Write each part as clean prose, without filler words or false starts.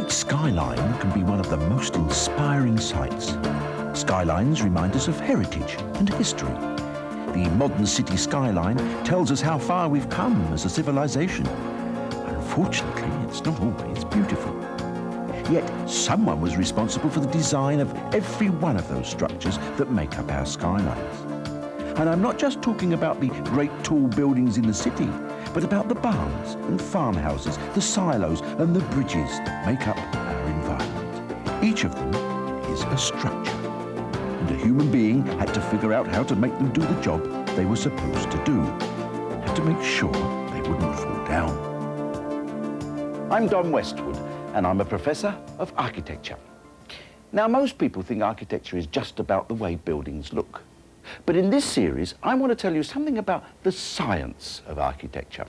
great skyline can be one of the most inspiring sights. Skylines remind us of heritage and history. The modern city skyline tells us how far we've come as a civilization. Unfortunately, it's not always beautiful. Yet someone was responsible for the design of every one of those structures that make up our skylines. And I'm not just talking about the great tall buildings in the city, but about the barns and farmhouses, the silos and the bridges that make up our environment. Each of them is a structure, and a human being had to figure out how to make them do the job they were supposed to do, and to make sure they wouldn't fall down. I'm Don Westwood, and I'm a professor of architecture. Now, most people think architecture is just about the way buildings look. But in this series, I want to tell you something about the science of architecture.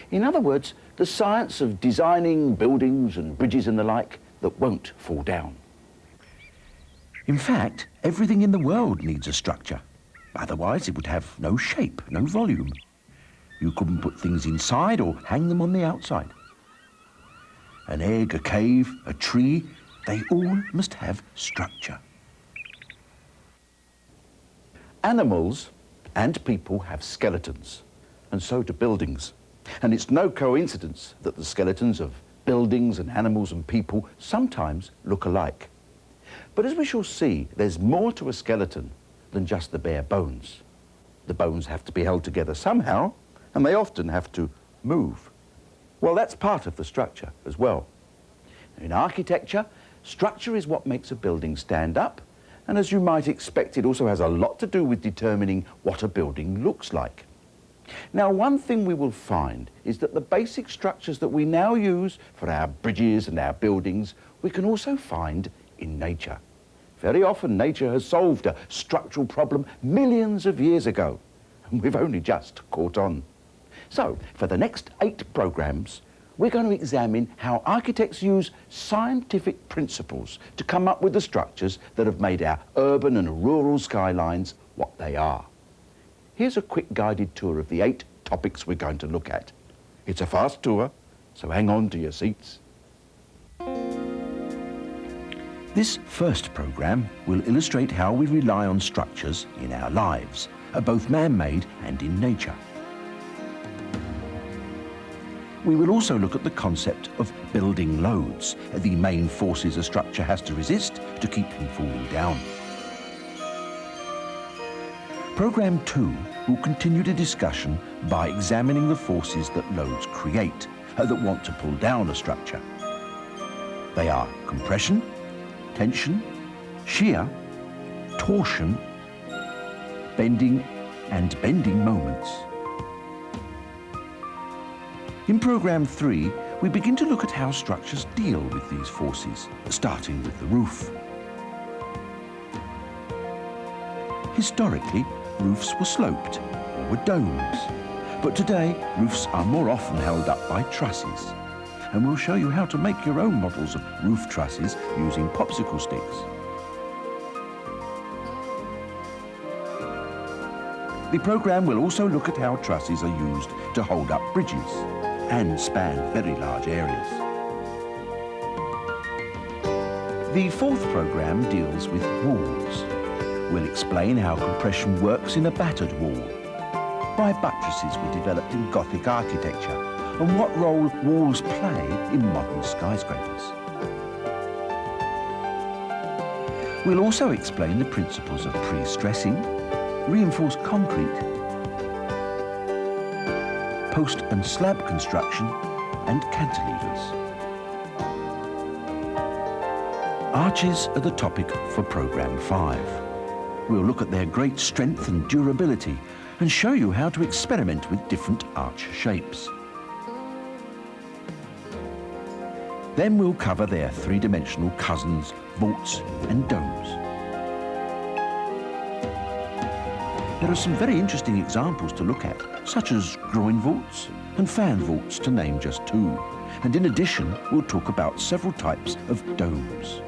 In other words, the science of designing buildings and bridges and the like that won't fall down. In fact, everything in the world needs a structure. Otherwise, it would have no shape, no volume. You couldn't put things inside or hang them on the outside. An egg, a cave, a tree, they all must have structure. Animals and people have skeletons, and so do buildings. And it's no coincidence that the skeletons of buildings and animals and people sometimes look alike. But as we shall see, there's more to a skeleton than just the bare bones. The bones have to be held together somehow, and they often have to move. Well, that's part of the structure as well. In architecture, structure is what makes a building stand up, and as you might expect, it also has a lot to do with determining what a building looks like. Now, one thing we will find is that the basic structures that we now use for our bridges and our buildings, we can also find in nature. Very often, nature has solved a structural problem millions of years ago, and we've only just caught on. So, for the next 8 programs, we're going to examine how architects use scientific principles to come up with the structures that have made our urban and rural skylines what they are. Here's a quick guided tour of the 8 topics we're going to look at. It's a fast tour, so hang on to your seats. This first program will illustrate how we rely on structures in our lives, both man-made and in nature. We will also look at the concept of building loads, the main forces a structure has to resist to keep from falling down. Program 2 will continue the discussion by examining the forces that loads create, that want to pull down a structure. They are compression, tension, shear, torsion, bending, and bending moments. In Program 3, we begin to look at how structures deal with these forces, starting with the roof. Historically, roofs were sloped or were domes, but today roofs are more often held up by trusses, and we'll show you how to make your own models of roof trusses using popsicle sticks. The program will also look at how trusses are used to hold up bridges and span very large areas. The 4th program deals with walls. We'll explain how compression works in a battered wall, why buttresses were developed in Gothic architecture, and what role walls play in modern skyscrapers. We'll also explain the principles of pre-stressing, reinforced concrete, post and slab construction, and cantilevers. Arches are the topic for Program 5. We'll look at their great strength and durability and show you how to experiment with different arch shapes. Then we'll cover their 3-dimensional cousins, vaults and domes. There are some very interesting examples to look at, such as groin vaults and fan vaults, to name just 2. And in addition, we'll talk about several types of domes.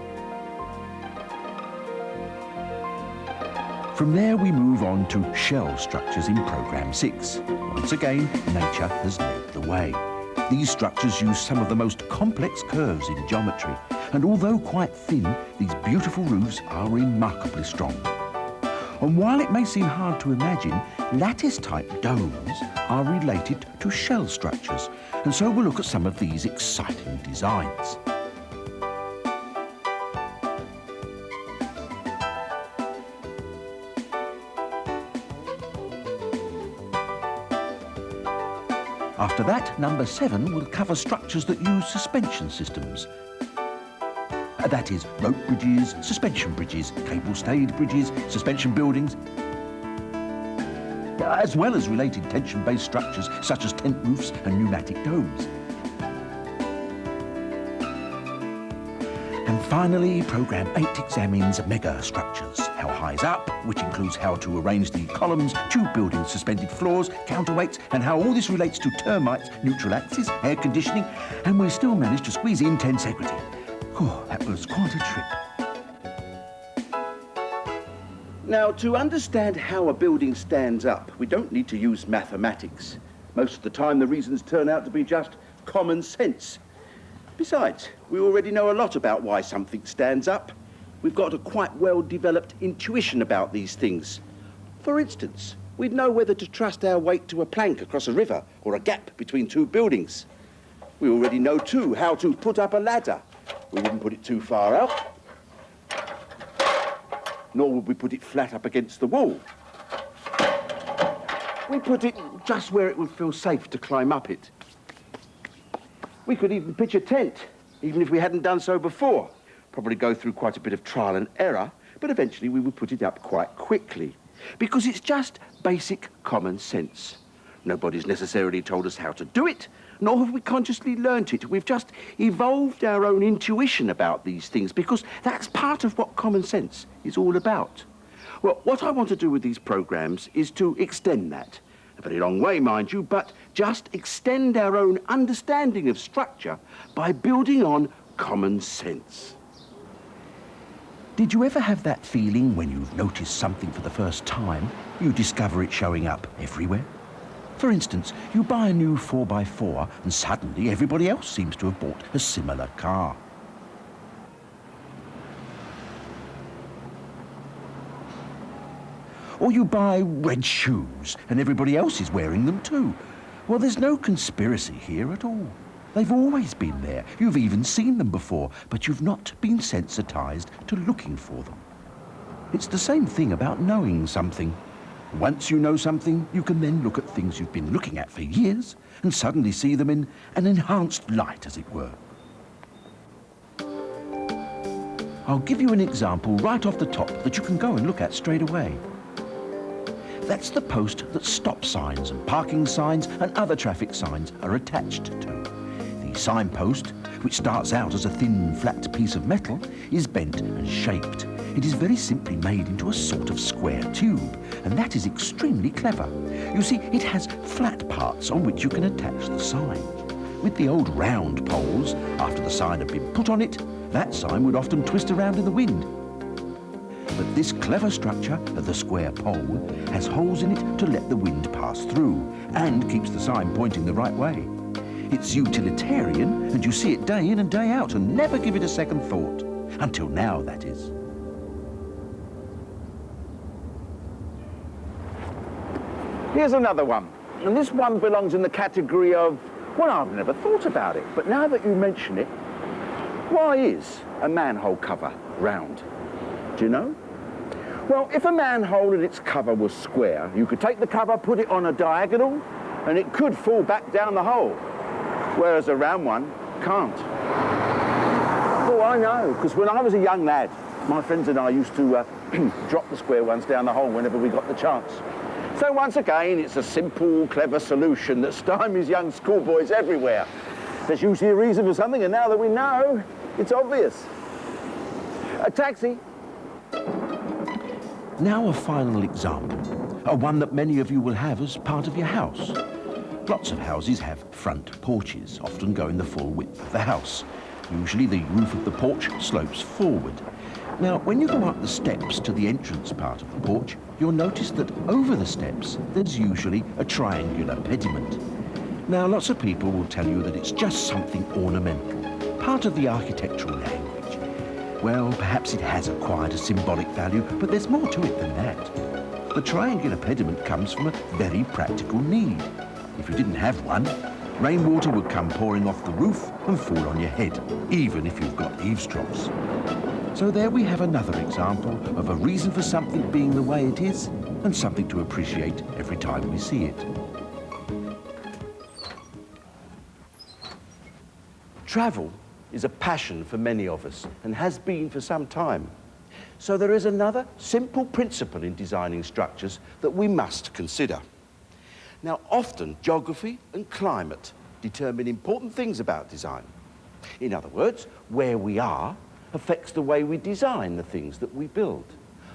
From there, we move on to shell structures in Program 6. Once again, nature has led the way. These structures use some of the most complex curves in geometry, And although quite thin, these beautiful roofs are remarkably strong. And while it may seem hard to imagine, lattice-type domes are related to shell structures. And so we'll look at some of these exciting designs. After that, number 7 will cover structures that use suspension systems. That is, rope bridges, suspension bridges, cable-stayed bridges, suspension buildings, as well as related tension-based structures such as tent roofs and pneumatic domes. And finally, Programme 8 examines mega structures. How high is up, which includes how to arrange the columns, tube buildings, suspended floors, counterweights, and how all this relates to termites, neutral axis, air conditioning, and we still managed to squeeze in tensegrity. Oh, that was quite a trip. Now, to understand how a building stands up, we don't need to use mathematics. Most of the time, the reasons turn out to be just common sense. Besides, we already know a lot about why something stands up. We've got a quite well-developed intuition about these things. For instance, we'd know whether to trust our weight to a plank across a river or a gap between two buildings. We already know, too, how to put up a ladder. We wouldn't put it too far out, nor would we put it flat up against the wall. We put it just where it would feel safe to climb up it. We could even pitch a tent, even if we hadn't done so before. Probably go through quite a bit of trial and error, but eventually we would put it up quite quickly, because it's just basic common sense. Nobody's necessarily told us how to do it, nor have we consciously learnt it. We've just evolved our own intuition about these things, because that's part of what common sense is all about. Well, what I want to do with these programmes is to extend that. A very long way, mind you, but just extend our own understanding of structure by building on common sense. Did you ever have that feeling when you've noticed something for the first time, you discover it showing up everywhere? For instance, you buy a new 4x4 and suddenly everybody else seems to have bought a similar car. Or you buy red shoes and everybody else is wearing them too. Well, there's no conspiracy here at all. They've always been there. You've even seen them before, but you've not been sensitized to looking for them. It's the same thing about knowing something. Once you know something, you can then look at things you've been looking at for years and suddenly see them in an enhanced light, as it were. I'll give you an example right off the top that you can go and look at straight away. That's the post that stop signs and parking signs and other traffic signs are attached to. The signpost, which starts out as a thin, flat piece of metal, is bent and shaped. It is very simply made into a sort of square tube, and that is extremely clever. You see, it has flat parts on which you can attach the sign. With the old round poles, after the sign had been put on it, that sign would often twist around in the wind. But this clever structure of the square pole has holes in it to let the wind pass through and keeps the sign pointing the right way. It's utilitarian, and you see it day in and day out and never give it a second thought. Until now, that is. Here's another one, and this one belongs in the category of, well, I've never thought about it, but now that you mention it, why is a manhole cover round? Do you know? Well, if a manhole and its cover was square, you could take the cover, put it on a diagonal, and it could fall back down the hole, whereas a round one can't. Oh, I know, because when I was a young lad, my friends and I used to drop the square ones down the hole whenever we got the chance. So once again, it's a simple, clever solution that stymies young schoolboys everywhere. There's usually a reason for something, and now that we know, it's obvious. A taxi. Now a final example, one that many of you will have as part of your house. Lots of houses have front porches, often going the full width of the house. Usually the roof of the porch slopes forward. Now, when you go up the steps to the entrance part of the porch, you'll notice that over the steps, there's usually a triangular pediment. Now, lots of people will tell you that it's just something ornamental, part of the architectural language. Well, perhaps it has acquired a symbolic value, but there's more to it than that. The triangular pediment comes from a very practical need. If you didn't have one, rainwater would come pouring off the roof and fall on your head, even if you've got eaves troughs. So there we have another example of a reason for something being the way it is, and something to appreciate every time we see it. Travel is a passion for many of us and has been for some time. So there is another simple principle in designing structures that we must consider. Now, often geography and climate determine important things about design. In other words, where we are affects the way we design the things that we build.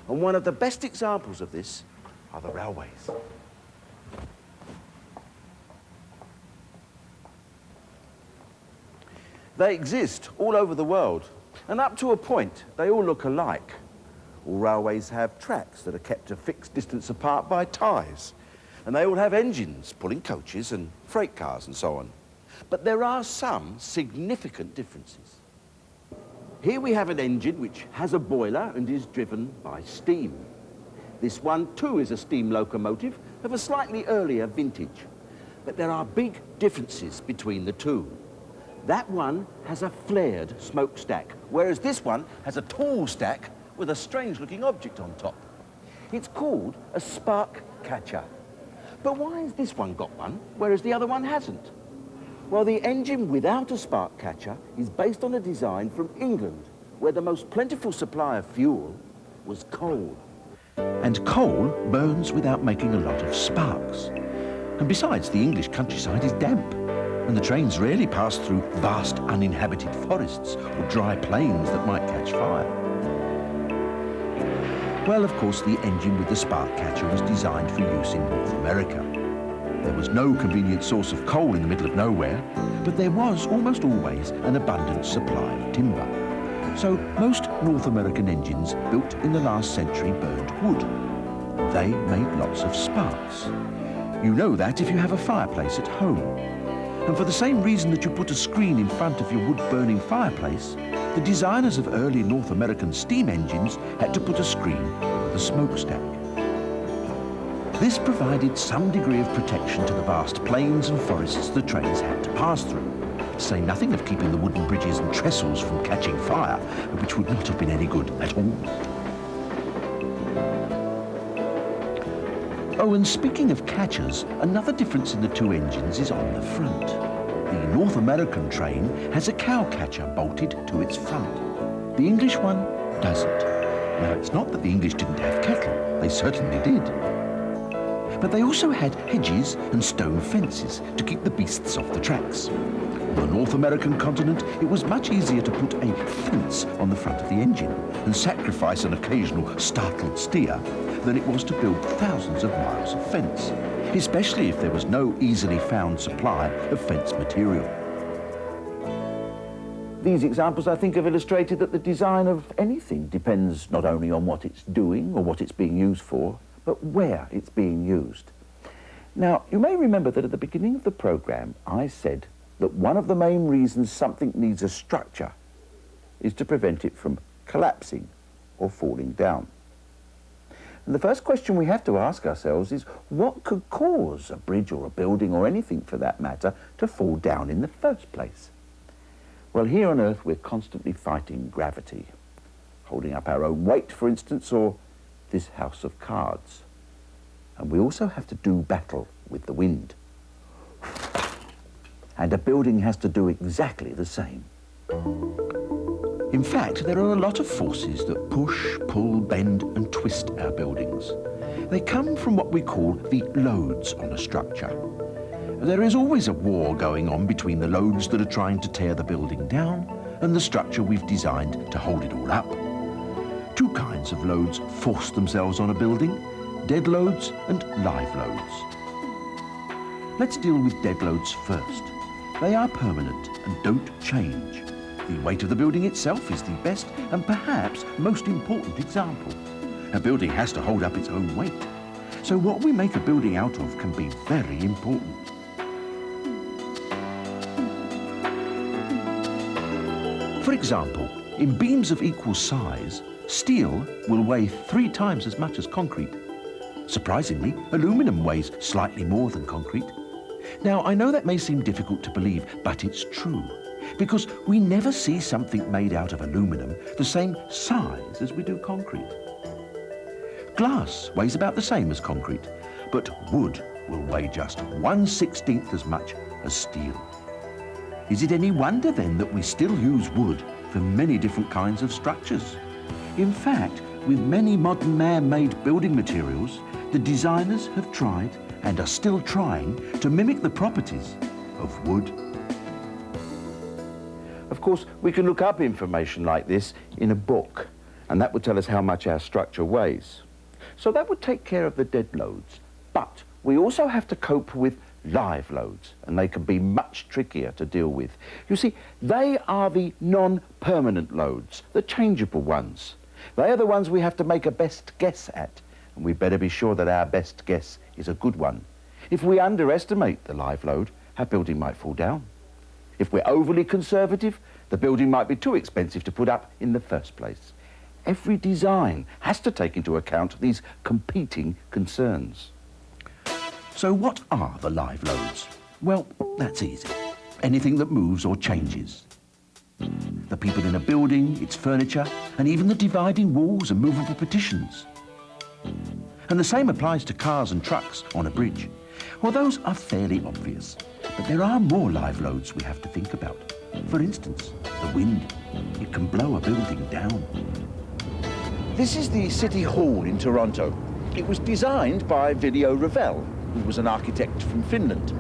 And one of the best examples of this are the railways. They exist all over the world, and up to a point, they all look alike. All railways have tracks that are kept a fixed distance apart by ties, and they all have engines pulling coaches and freight cars and so on. But there are some significant differences. Here we have an engine which has a boiler and is driven by steam. This one too is a steam locomotive of a slightly earlier vintage. But there are big differences between the two. That one has a flared smokestack, whereas this one has a tall stack with a strange-looking object on top. It's called a spark catcher. But why has this one got one, whereas the other one hasn't? Well, the engine without a spark catcher is based on a design from England, where the most plentiful supply of fuel was coal. And coal burns without making a lot of sparks. And besides, the English countryside is damp, and the trains rarely pass through vast uninhabited forests or dry plains that might catch fire. Well, of course, the engine with the spark catcher was designed for use in North America. There was no convenient source of coal in the middle of nowhere, but there was almost always an abundant supply of timber. So most North American engines built in the last century burned wood. They made lots of sparks. You know that if you have a fireplace at home. And for the same reason that you put a screen in front of your wood-burning fireplace, the designers of early North American steam engines had to put a screen over the smokestack. This provided some degree of protection to the vast plains and forests the trains had to pass through, to say nothing of keeping the wooden bridges and trestles from catching fire, which would not have been any good at all. Oh, and speaking of catchers, another difference in the two engines is on the front. The North American train has a cow catcher bolted to its front. The English one doesn't. Now, it's not that the English didn't have cattle. They certainly did. But they also had hedges and stone fences to keep the beasts off the tracks. On the North American continent, it was much easier to put a fence on the front of the engine and sacrifice an occasional startled steer than it was to build thousands of miles of fence, especially if there was no easily found supply of fence material. These examples, I think, have illustrated that the design of anything depends not only on what it's doing or what it's being used for, but where it's being used. Now, you may remember that at the beginning of the program, I said that one of the main reasons something needs a structure is to prevent it from collapsing or falling down. And the first question we have to ask ourselves is, what could cause a bridge or a building or anything for that matter to fall down in the first place? Well, here on Earth, we're constantly fighting gravity, holding up our own weight, for instance, or this house of cards. And we also have to do battle with the wind. And a building has to do exactly the same. In fact, there are a lot of forces that push, pull, bend and twist our buildings. They come from what we call the loads on a structure. There is always a war going on between the loads that are trying to tear the building down and the structure we've designed to hold it all up. Two kinds of loads force themselves on a building: dead loads and live loads. Let's deal with dead loads first. They are permanent and don't change. The weight of the building itself is the best and perhaps most important example. A building has to hold up its own weight. So what we make a building out of can be very important. For example, In beams of equal size, steel will weigh 3 times as much as concrete. Surprisingly, aluminum weighs slightly more than concrete. Now, I know that may seem difficult to believe, but it's true, because we never see something made out of aluminum the same size as we do concrete. Glass weighs about the same as concrete, but wood will weigh just 1/16 as much as steel. Is it any wonder then that we still use wood for many different kinds of structures? In fact, with many modern man-made building materials, the designers have tried and are still trying to mimic the properties of wood. Of course, we can look up information like this in a book, and that would tell us how much our structure weighs. So that would take care of the dead loads. But we also have to cope with live loads, and they can be much trickier to deal with. You see, they are the non-permanent loads, the changeable ones. They are the ones we have to make a best guess at, and we better be sure that our best guess is a good one. If we underestimate the live load, our building might fall down. If we're overly conservative, the building might be too expensive to put up in the first place. Every design has to take into account these competing concerns. So what are the live loads? Well, that's easy. Anything that moves or changes. The people in a building, its furniture, and even the dividing walls and movable partitions. And the same applies to cars and trucks on a bridge. Well, those are fairly obvious, but there are more live loads we have to think about. For instance, the wind. It can blow a building down. This is the City Hall in Toronto. It was designed by Viljo Revel, who was an architect from Finland.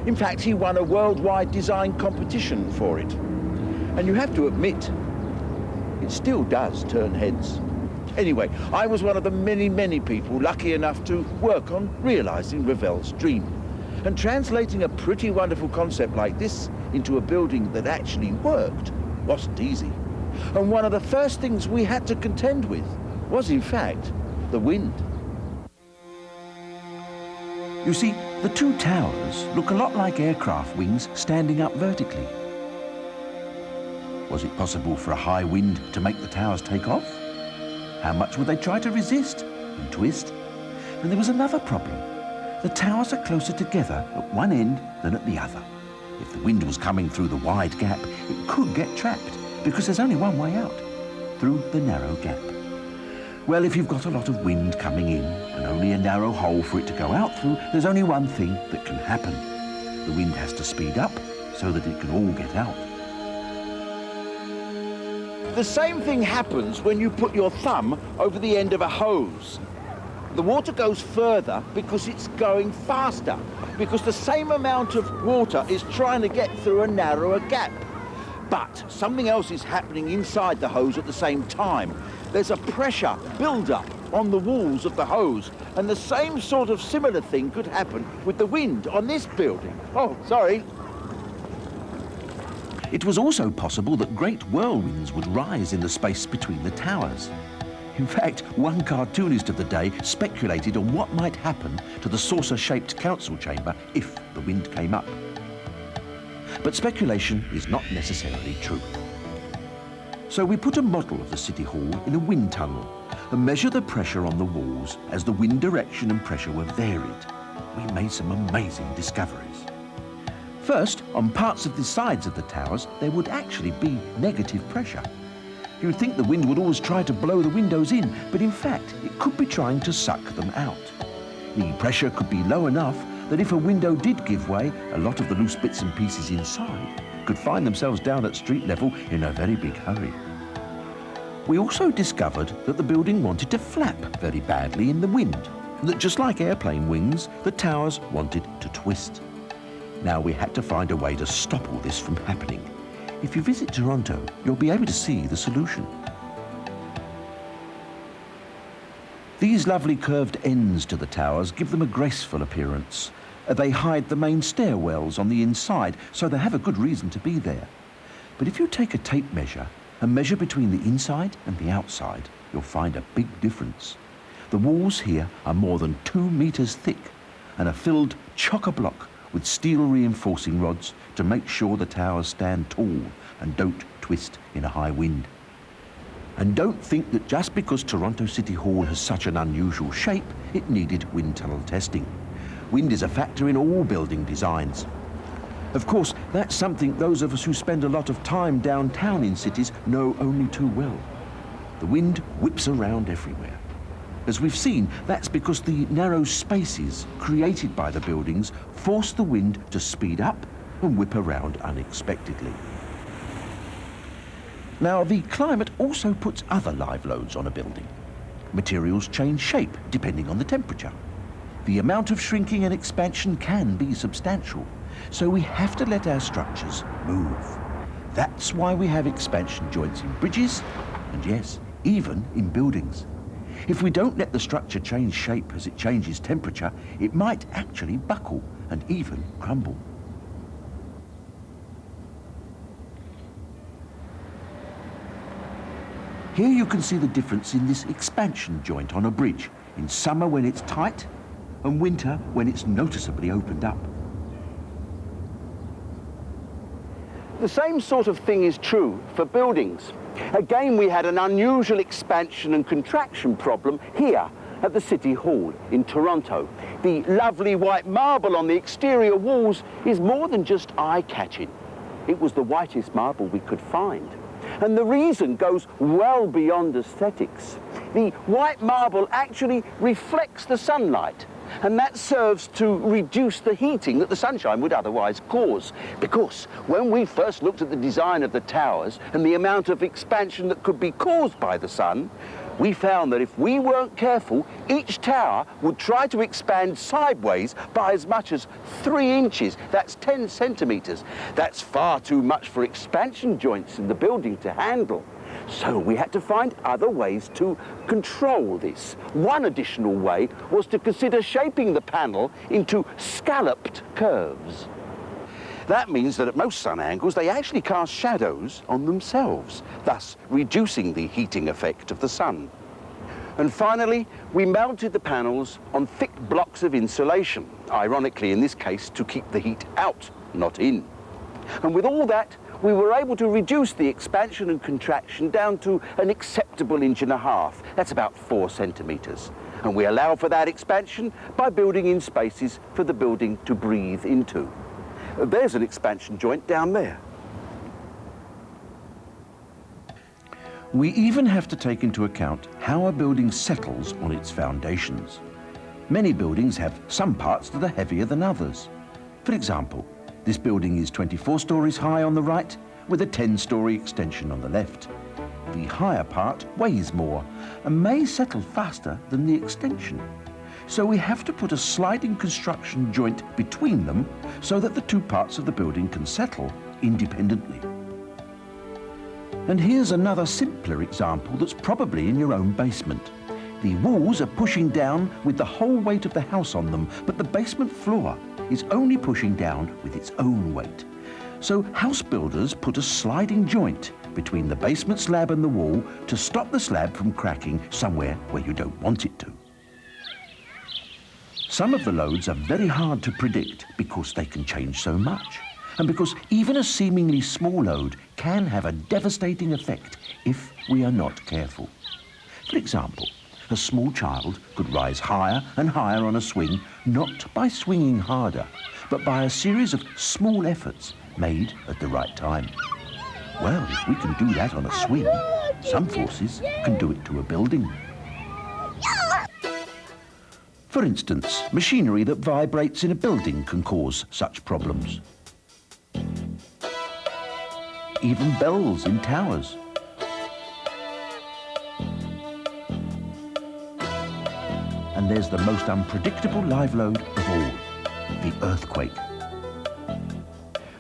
In fact, he won a worldwide design competition for it. And you have to admit, it still does turn heads. Anyway, I was one of the many people lucky enough to work on realizing Revel's dream. And translating a pretty wonderful concept like this into a building that actually worked wasn't easy. And one of the first things we had to contend with was, in fact, the wind. You see, the two towers look a lot like aircraft wings standing up vertically. Was it possible for a high wind to make the towers take off? How much would they try to resist and twist? And there was another problem. The towers are closer together at one end than at the other. If the wind was coming through the wide gap, it could get trapped because there's only one way out, through the narrow gap. Well, if you've got a lot of wind coming in and only a narrow hole for it to go out through, there's only one thing that can happen. The wind has to speed up so that it can all get out. The same thing happens when you put your thumb over the end of a hose. The water goes further because it's going faster, because the same amount of water is trying to get through a narrower gap. But something else is happening inside the hose at the same time. There's a pressure build-up on the walls of the hose, and the same sort of similar thing could happen with the wind on this building. Oh, sorry. It was also possible that great whirlwinds would rise in the space between the towers. In fact, one cartoonist of the day speculated on what might happen to the saucer-shaped council chamber if the wind came up. But speculation is not necessarily true. So we put a model of the City Hall in a wind tunnel and measure the pressure on the walls as the wind direction and pressure were varied. We made some amazing discoveries. First, on parts of the sides of the towers, there would actually be negative pressure. You would think the wind would always try to blow the windows in, but in fact, it could be trying to suck them out. The pressure could be low enough that if a window did give way, a lot of the loose bits and pieces inside could find themselves down at street level in a very big hurry. We also discovered that the building wanted to flap very badly in the wind, and that just like airplane wings, the towers wanted to twist. Now we had to find a way to stop all this from happening. If you visit Toronto, you'll be able to see the solution. These lovely curved ends to the towers give them a graceful appearance. They hide the main stairwells on the inside, so they have a good reason to be there. But if you take a tape measure and measure between the inside and the outside, you'll find a big difference. The walls here are more than 2 meters thick and are filled chock-a-block with steel reinforcing rods to make sure the towers stand tall and don't twist in a high wind. And don't think that just because Toronto City Hall has such an unusual shape, it needed wind tunnel testing. Wind is a factor in all building designs. Of course, that's something those of us who spend a lot of time downtown in cities know only too well. The wind whips around everywhere. As we've seen, that's because the narrow spaces created by the buildings force the wind to speed up and whip around unexpectedly. Now, the climate also puts other live loads on a building. Materials change shape depending on the temperature. The amount of shrinking and expansion can be substantial, so we have to let our structures move. That's why we have expansion joints in bridges, and yes, even in buildings. If we don't let the structure change shape as it changes temperature, it might actually buckle and even crumble. Here you can see the difference in this expansion joint on a bridge, in summer when it's tight, and winter when it's noticeably opened up. The same sort of thing is true for buildings. Again, we had an unusual expansion and contraction problem here at the City Hall in Toronto. The lovely white marble on the exterior walls is more than just eye-catching. It was the whitest marble we could find. And the reason goes well beyond aesthetics. The white marble actually reflects the sunlight, and that serves to reduce the heating that the sunshine would otherwise cause. Because when we first looked at the design of the towers and the amount of expansion that could be caused by the sun, we found that if we weren't careful, each tower would try to expand sideways by as much as 3 inches. That's 10 centimeters. That's far too much for expansion joints in the building to handle. So we had to find other ways to control this. One additional way was to consider shaping the panel into scalloped curves. That means that at most sun angles, they actually cast shadows on themselves, thus reducing the heating effect of the sun. And finally, we mounted the panels on thick blocks of insulation, ironically in this case to keep the heat out, not in. And with all that, we were able to reduce the expansion and contraction down to an acceptable 1.5 inches. That's about 4 centimeters. And we allow for that expansion by building in spaces for the building to breathe into. There's an expansion joint down there. We even have to take into account how a building settles on its foundations. Many buildings have some parts that are heavier than others. For example, this building is 24 stories high on the right, with a 10-story extension on the left. The higher part weighs more and may settle faster than the extension. So we have to put a sliding construction joint between them so that the two parts of the building can settle independently. And here's another simpler example that's probably in your own basement. The walls are pushing down with the whole weight of the house on them, but the basement floor is only pushing down with its own weight. So house builders put a sliding joint between the basement slab and the wall to stop the slab from cracking somewhere where you don't want it to. Some of the loads are very hard to predict because they can change so much, and because even a seemingly small load can have a devastating effect if we are not careful. For example, a small child could rise higher and higher on a swing, not by swinging harder, but by a series of small efforts made at the right time. Well, if we can do that on a swing, some forces can do it to a building. For instance, machinery that vibrates in a building can cause such problems. Even bells in towers. And there's the most unpredictable live load of all, the earthquake.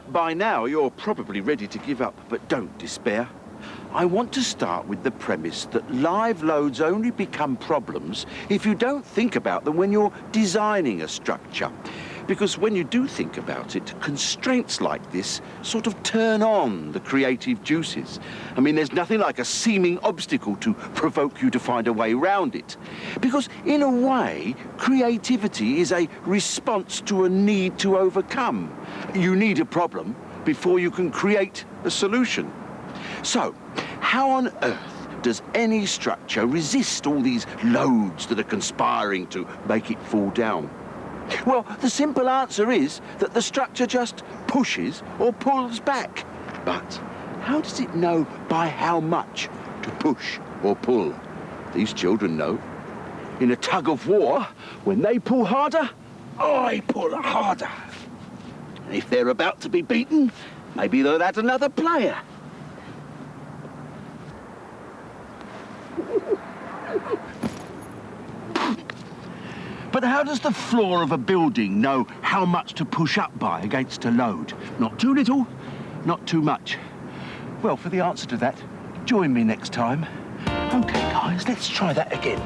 By now, you're probably ready to give up, but don't despair. I want to start with the premise that live loads only become problems if you don't think about them when you're designing a structure. Because when you do think about it, constraints like this sort of turn on the creative juices. I mean, there's nothing like a seeming obstacle to provoke you to find a way around it. Because in a way, creativity is a response to a need to overcome. You need a problem before you can create a solution. So, how on earth does any structure resist all these loads that are conspiring to make it fall down? Well, the simple answer is that the structure just pushes or pulls back. But how does it know by how much to push or pull? These children know. In a tug of war, when they pull harder, I pull harder. And if they're about to be beaten, maybe they'll add another player. But how does the floor of a building know how much to push up by against a load? Not too little, not too much. Well, for the answer to that, join me next time. OK, guys, let's try that again.